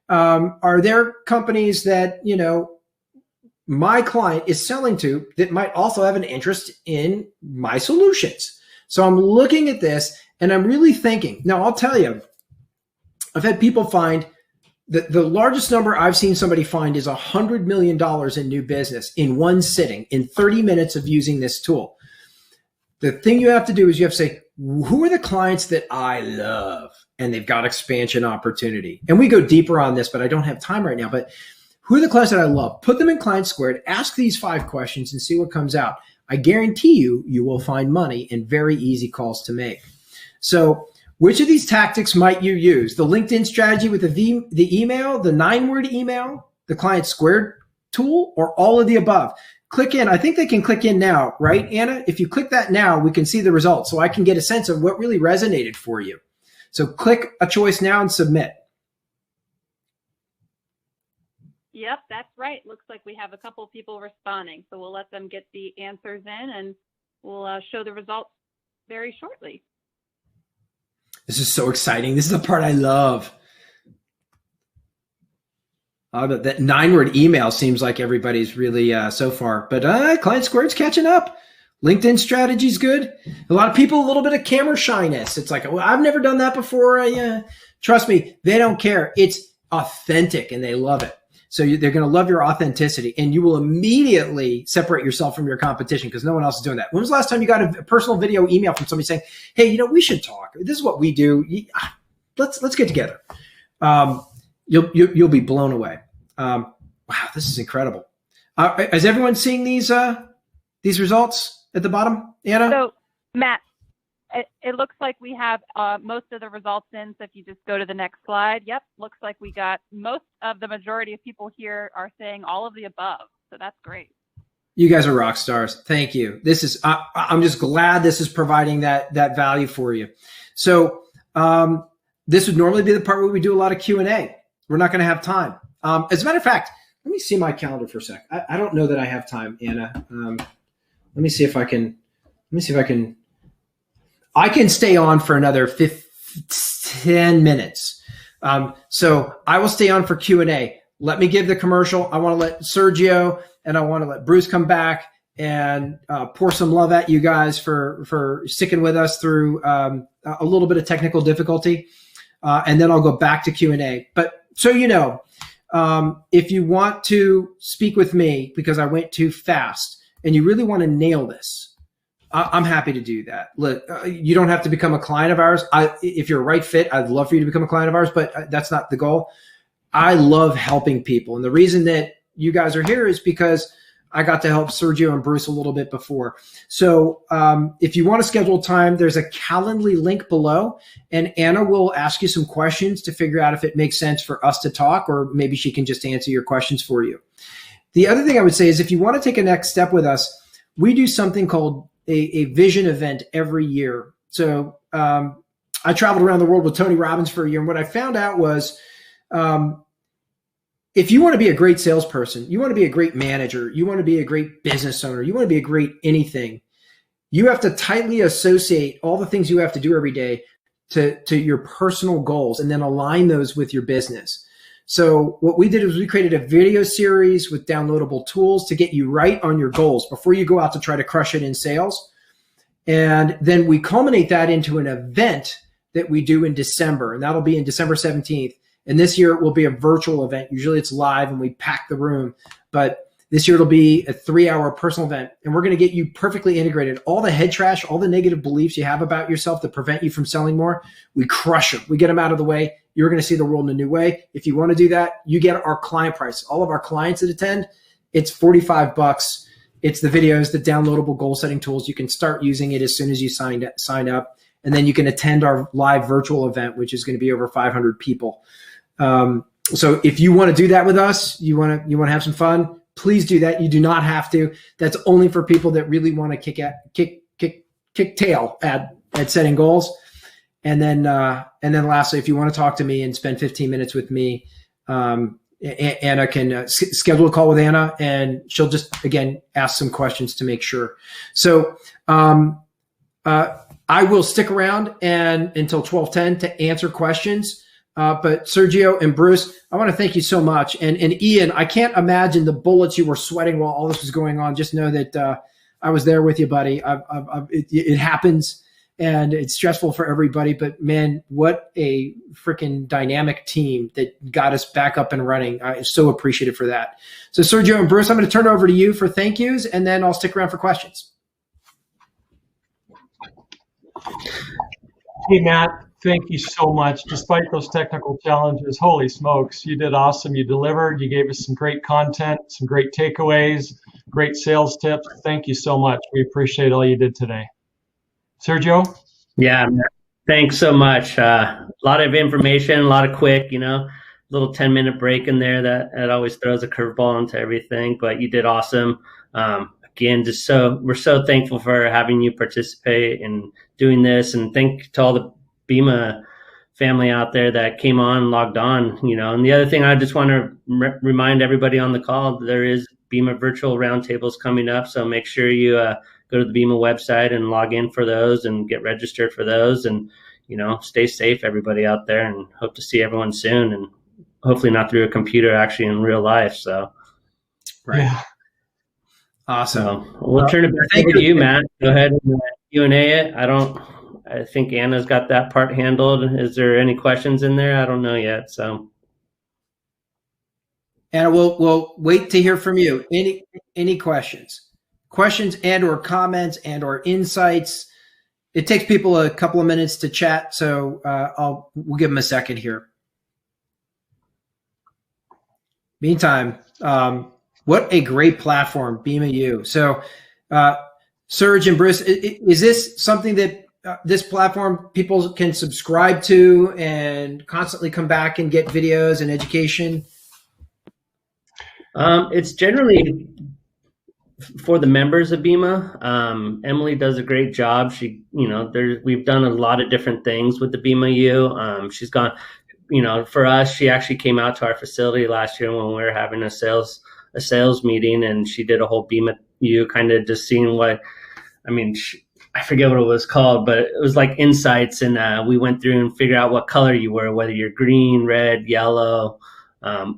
Are there companies that, my client is selling to that might also have an interest in my solutions? So I'm looking at this and I'm really thinking. Now, I'll tell you, I've had people find that the largest number I've seen somebody find is $100 million in new business in one sitting, in 30 minutes of using this tool. The thing you have to do is you have to say, who are the clients that I love and they've got expansion opportunity? And we go deeper on this, but I don't have time right now. But who are the clients that I love? Put them in Client Squared, ask these 5 questions and see what comes out. I guarantee you will find money and very easy calls to make. So which of these tactics might you use? The LinkedIn strategy with the email, the 9-word email, the Client Squared tool, or all of the above? Click in. I think they can click in now, right, Anna? If you click that now, we can see the results so I can get a sense of what really resonated for you. So click a choice now and submit. Yep, that's right. Looks like we have a couple people responding. So we'll let them get the answers in and we'll show the results very shortly. This is so exciting. This is the part I love. That 9-word email seems like everybody's really so far, but Client Squared's catching up. LinkedIn strategy's good. A lot of people, a little bit of camera shyness. It's like, well, I've never done that before. Trust me, they don't care. It's authentic and they love it. So they're going to love your authenticity and you will immediately separate yourself from your competition because no one else is doing that. When was the last time you got a personal video email from somebody saying, hey, we should talk. This is what we do. Let's get together. You'll be blown away. Wow, this is incredible. Is everyone seeing these results at the bottom, Anna? So, Matt, it looks like we have most of the results in. So if you just go to the next slide, yep, looks like we got most of the majority of people here are saying all of the above. So that's great. You guys are rock stars. Thank you. This is I'm just glad this is providing that value for you. So this would normally be the part where we do a lot of Q&A. We're not going to have time. As a matter of fact, let me see my calendar for a sec. I don't know that I have time, Anna. Let me see if I can. I can stay on for another 10 minutes. So I will stay on for Q&A. Let me give the commercial. I want to let Sergio and I want to let Bruce come back and pour some love at you guys for sticking with us through a little bit of technical difficulty. And then I'll go back to Q&A. But so if you want to speak with me because I went too fast and you really want to nail this, I'm happy to do that. Look, you don't have to become a client of ours. If you're a right fit, I'd love for you to become a client of ours, but that's not the goal. I love helping people. And the reason that you guys are here is because I got to help Sergio and Bruce a little bit before. So if you want to schedule time, there's a Calendly link below, and Anna will ask you some questions to figure out if it makes sense for us to talk, or maybe she can just answer your questions for you. The other thing I would say is if you want to take a next step with us, we do something called a vision event every year. So I traveled around the world with Tony Robbins for a year. And what I found out was, if you want to be a great salesperson, you want to be a great manager, you want to be a great business owner, you want to be a great anything, you have to tightly associate all the things you have to do every day to your personal goals and then align those with your business. So what we did is we created a video series with downloadable tools to get you right on your goals before you go out to try to crush it in sales. And then we culminate that into an event that we do in December, and that'll be in December 17th. And this year it will be a virtual event. Usually it's live and we pack the room, but this year it'll be a 3-hour personal event. And we're going to get you perfectly integrated. All the head trash, all the negative beliefs you have about yourself that prevent you from selling more, we crush them. We get them out of the way. You're going to see the world in a new way. If you want to do that, you get our client price. All of our clients that attend, it's $45. It's the videos, the downloadable goal setting tools. You can start using it as soon as you sign up. And then you can attend our live virtual event, which is going to be over 500 people. So if you want to do that with us, you want to have some fun, please do that. You do not have to. That's only for people that really want to kick tail at setting goals. And then lastly, if you want to talk to me and spend 15 minutes with me, Anna can schedule a call with Anna, and she'll just, again, ask some questions to make sure. So I will stick around until 12:10 to answer questions. But Sergio and Bruce, I want to thank you so much. And Ian, I can't imagine the bullets you were sweating while all this was going on. Just know that I was there with you, buddy. It happens, and it's stressful for everybody. But man, what a freaking dynamic team that got us back up and running. I'm so appreciative for that. So Sergio and Bruce, I'm going to turn it over to you for thank yous, and then I'll stick around for questions. Hey, Matt. Thank you so much. Despite those technical challenges, holy smokes, you did awesome. You delivered. You gave us some great content, some great takeaways, great sales tips. Thank you so much. We appreciate all you did today. Sergio? Yeah, thanks so much. A lot of information, a lot of quick, little 10-minute break in there that always throws a curveball into everything, but you did awesome. Again, we're so thankful for having you participate in doing this, and thank to all the BEMA family out there that came on, logged on, And the other thing I just want to remind everybody on the call, there is BEMA virtual roundtables coming up. So make sure you go to the BEMA website and log in for those and get registered for those. And, stay safe, everybody out there, and hope to see everyone soon, and hopefully not through a computer, actually in real life. So, right. Yeah. Awesome. So we'll turn it back over to you, Matt. Go ahead and Q&A it. I think Anna's got that part handled. Is there any questions in there? I don't know yet. So, Anna, we'll wait to hear from you. Any questions and or comments and or insights? It takes people a couple of minutes to chat, so we'll give them a second here. Meantime, what a great platform, BEMA-U. So, Serge and Bruce, is this something that this platform people can subscribe to and constantly come back and get videos and education? It's generally for the members of BEMA. Emily does a great job. We've done a lot of different things with the BEMA-U. She's gone, for us, she actually came out to our facility last year when we were having a sales meeting, and she did a whole BEMA-U kind of just seeing I forget what it was called, but it was like insights, and we went through and figured out what color you were, whether you're green, red, yellow,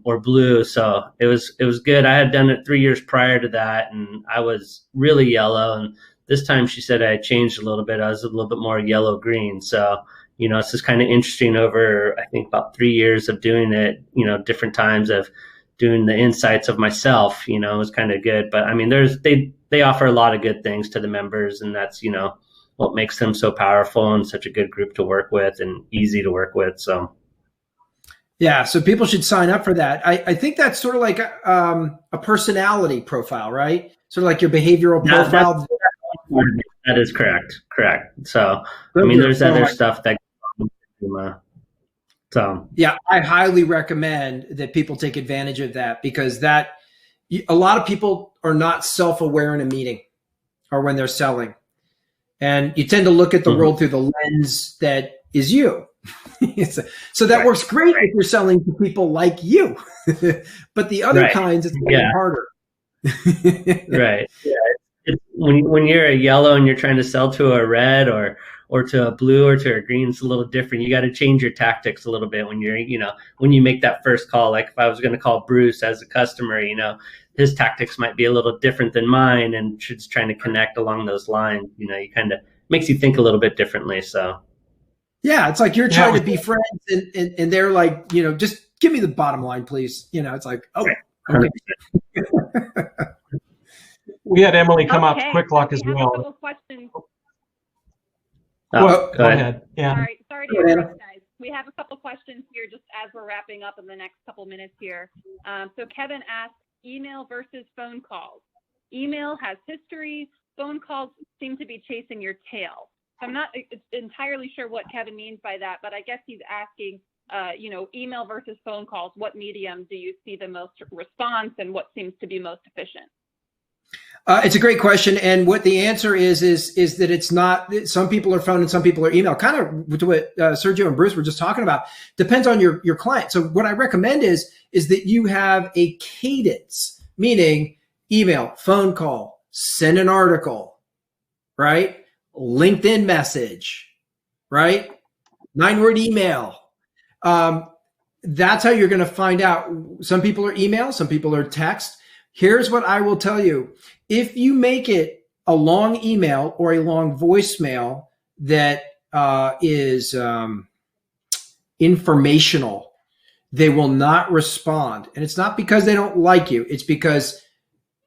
or blue. So it was good. I had done it 3 years prior to that, and I was really yellow. And this time she said I changed a little bit. I was a little bit more yellow green. So, it's just kind of interesting over, I think, about 3 years of doing it, different times of doing the insights of myself, it was kind of good. But they offer a lot of good things to the members, and that's, what makes them so powerful and such a good group to work with and easy to work with. So, yeah, so people should sign up for that. I think that's sort of like a personality profile, right? Sort of like your behavioral profile. That is correct. So, there's other stuff that. So yeah, I highly recommend that people take advantage of that, because a lot of people are not self-aware in a meeting or when they're selling. And you tend to look at the world through the lens that is you. So that works great if you're selling to people like you. But the other kinds, it's a little harder. Right. Yeah. When you're a yellow and you're trying to sell to a red or to a blue or to a green, it's a little different. You got to change your tactics a little bit when you're, when you make that first call. Like if I was going to call Bruce as a customer, his tactics might be a little different than mine, and just trying to connect along those lines. You kind of makes you think a little bit differently. So. Yeah, it's like you're trying to be friends, and they're like, just give me the bottom line, please. It's like, oh, okay. We had Emily come out to Quick Lock as well. A couple questions. Go ahead. Yeah. Sorry to interrupt, guys. We have a couple questions here just as we're wrapping up in the next couple minutes here. So Kevin asked, email versus phone calls. Email has history. Phone calls seem to be chasing your tail. I'm not entirely sure what Kevin means by that, but I guess he's asking, email versus phone calls. What medium do you see the most response, and what seems to be most efficient? It's a great question, and what the answer is that it's not. Some people are phone and some people are email. Kind of to what Sergio and Bruce were just talking about. Depends on your client. So what I recommend is that you have a cadence, meaning email, phone call, send an article, right? LinkedIn message, right? 9-word email. That's how you're going to find out. Some people are email, some people are text. Here's what I will tell you. If you make it a long email or a long voicemail that is informational, they will not respond. And it's not because they don't like you. It's because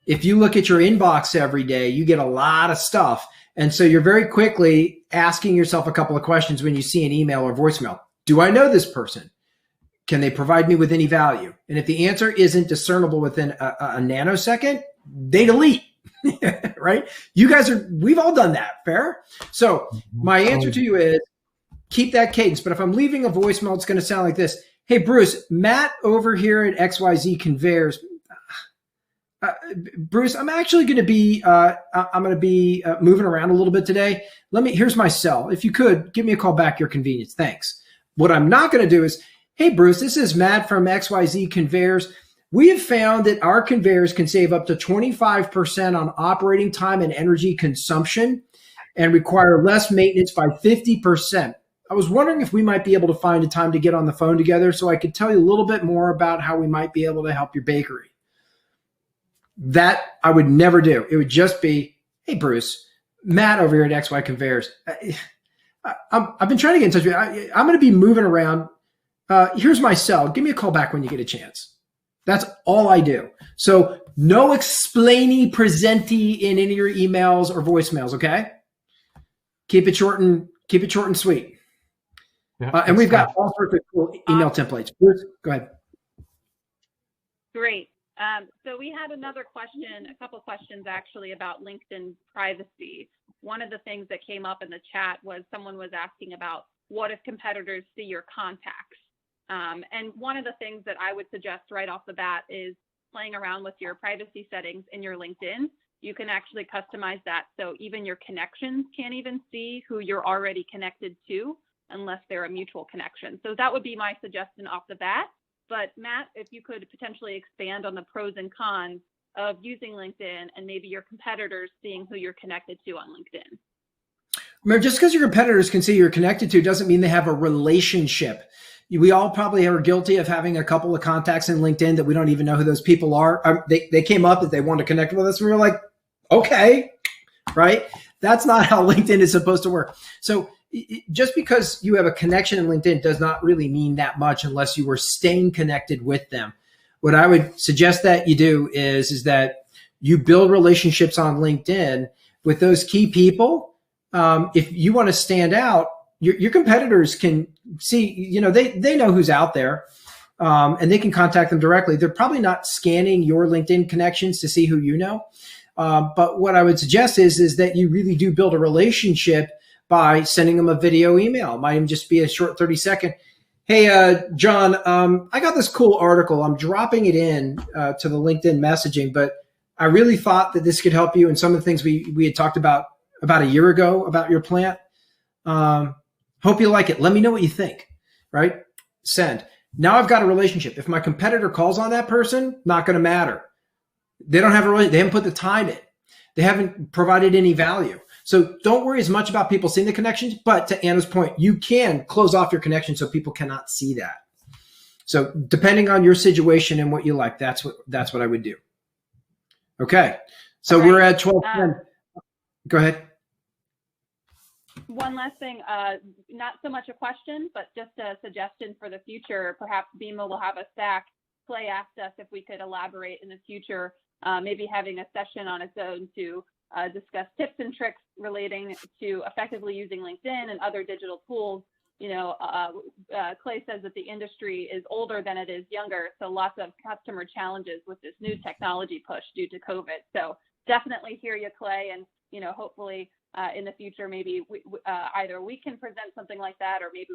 if you look at your inbox every day, you get a lot of stuff. And so you're very quickly asking yourself a couple of questions when you see an email or voicemail. Do I know this person? Can they provide me with any value? And if the answer isn't discernible within a nanosecond, they delete, right? We've all done that, fair? So my answer to you is keep that cadence. But if I'm leaving a voicemail, it's going to sound like this. Hey, Bruce, Matt over here at XYZ Conveyors. Bruce, I'm actually going to be, moving around a little bit today. Here's my cell. If you could give me a call back, your convenience. Thanks. What I'm not going to do is, hey, Bruce, this is Matt from XYZ Conveyors. We have found that our conveyors can save up to 25% on operating time and energy consumption and require less maintenance by 50%. I was wondering if we might be able to find a time to get on the phone together so I could tell you a little bit more about how we might be able to help your bakery. That I would never do. It would just be, hey, Bruce, Matt over here at XY Conveyors. I've been trying to get in touch with you. I'm going to be moving around. Here's my cell. Give me a call back when you get a chance. That's all I do. So no explainy, presenty in any of your emails or voicemails. Okay. Keep it short and sweet. Yeah, and we've got all sorts of cool email templates. Bruce, go ahead. Great. So we had a couple questions actually about LinkedIn privacy. One of the things that came up in the chat was someone was asking about what if competitors see your contacts? And one of the things that I would suggest right off the bat is playing around with your privacy settings in your LinkedIn. You can actually customize that so even your connections can't even see who you're already connected to unless they're a mutual connection. So that would be my suggestion off the bat. But Matt, if you could potentially expand on the pros and cons of using LinkedIn and maybe your competitors seeing who you're connected to on LinkedIn. Remember, just because your competitors can see you're connected to doesn't mean they have a relationship. We all probably are guilty of having a couple of contacts in LinkedIn that we don't even know who those people are. They came up that they want to connect with us. And we were like, okay, right? That's not how LinkedIn is supposed to work. So just because you have a connection in LinkedIn does not really mean that much unless you were staying connected with them. What I would suggest that you do is that you build relationships on LinkedIn with those key people. If you want to stand out, your competitors can see, they know who's out there, and they can contact them directly. They're probably not scanning your LinkedIn connections to see who you know. But what I would suggest is that you really do build a relationship by sending them a video email. It might even just be a short 30-second. Hey, John, I got this cool article. I'm dropping it in to the LinkedIn messaging, but I really thought that this could help you. And some of the things we had talked about a year ago about your plant. Hope you like it. Let me know what you think, right? Send. Now I've got a relationship. If my competitor calls on that person, not going to matter. They don't have a relationship. They haven't put the time in. They haven't provided any value. So don't worry as much about people seeing the connections, but to Anna's point, you can close off your connection so people cannot see that. So depending on your situation and what you like, that's what I would do. Okay. So we're at 12:10. Go ahead. One last thing, not so much a question, but just a suggestion for the future. Perhaps BEMA will have a stack. Clay asked us if we could elaborate in the future, maybe having a session on its own to discuss tips and tricks relating to effectively using LinkedIn and other digital tools. You know, Clay says that the industry is older than it is younger, so lots of customer challenges with this new technology push due to COVID. So definitely hear you, Clay, and you know, hopefully in the future, maybe either we can present something like that, or maybe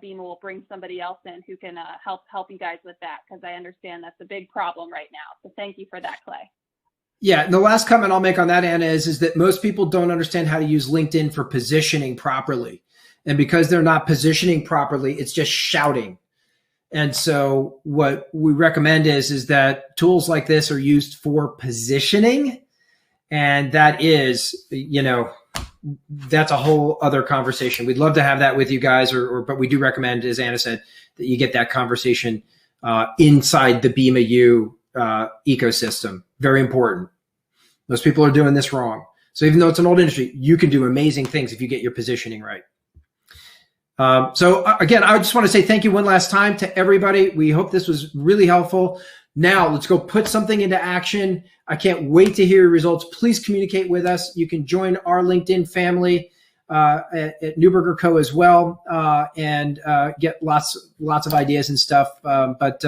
BEMA will bring somebody else in who can help you guys with that, because I understand that's a big problem right now. So thank you for that, Clay. Yeah, and the last comment I'll make on that, Anna, is that most people don't understand how to use LinkedIn for positioning properly. And because they're not positioning properly, it's just shouting. And so what we recommend is that tools like this are used for positioning. And that is, you know, that's a whole other conversation. We'd love to have that with you guys, but we do recommend, as Anna said, that you get that conversation inside the BEMA-U ecosystem. Very important. Most people are doing this wrong. So even though it's an old industry, you can do amazing things if you get your positioning right. So again, I just want to say thank you one last time to everybody. We hope this was really helpful. Now let's go put something into action. I can't wait to hear your results. Please communicate with us. You can join our LinkedIn family at Nuerberger Co. as well, and get lots of ideas and stuff. But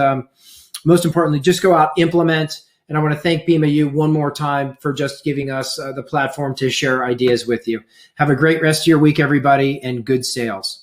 most importantly, just go out, implement. And I want to thank BEMA-U one more time for just giving us the platform to share ideas with you. Have a great rest of your week, everybody, and good sales.